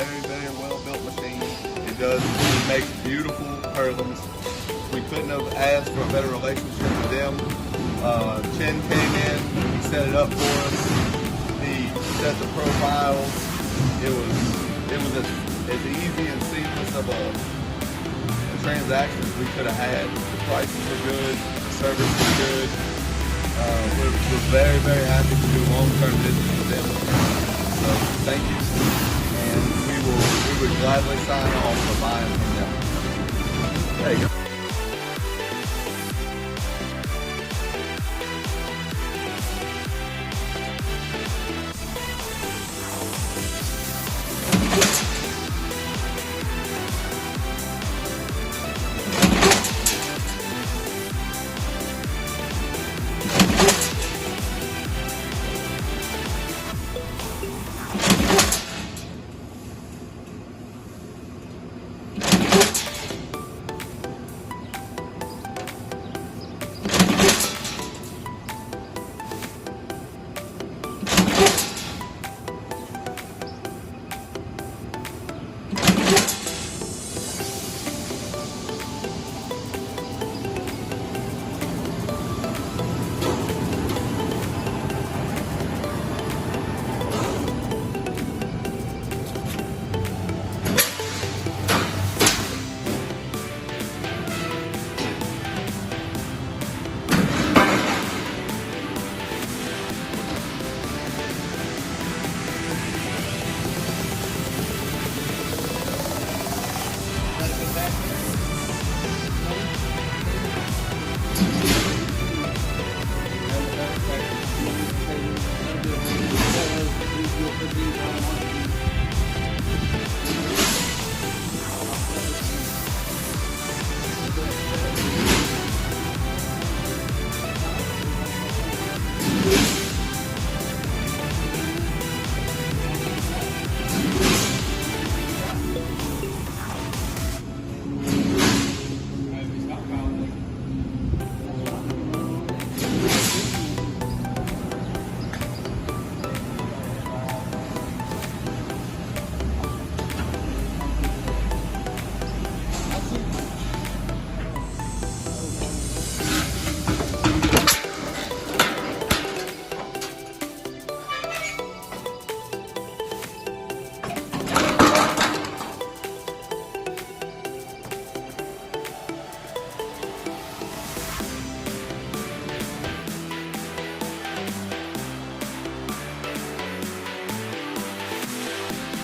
very, very well built machine. It makes beautiful purlins. We couldn't have asked for a better relationship with them. Chen came in, he set it up for us. He set the profiles. It was as easy and seamless of a transaction as we could have had. The prices were good, the service was good. We're very, very happy to do long-term business with them. So thank you, and we would gladly sign off for buying from them. There you go.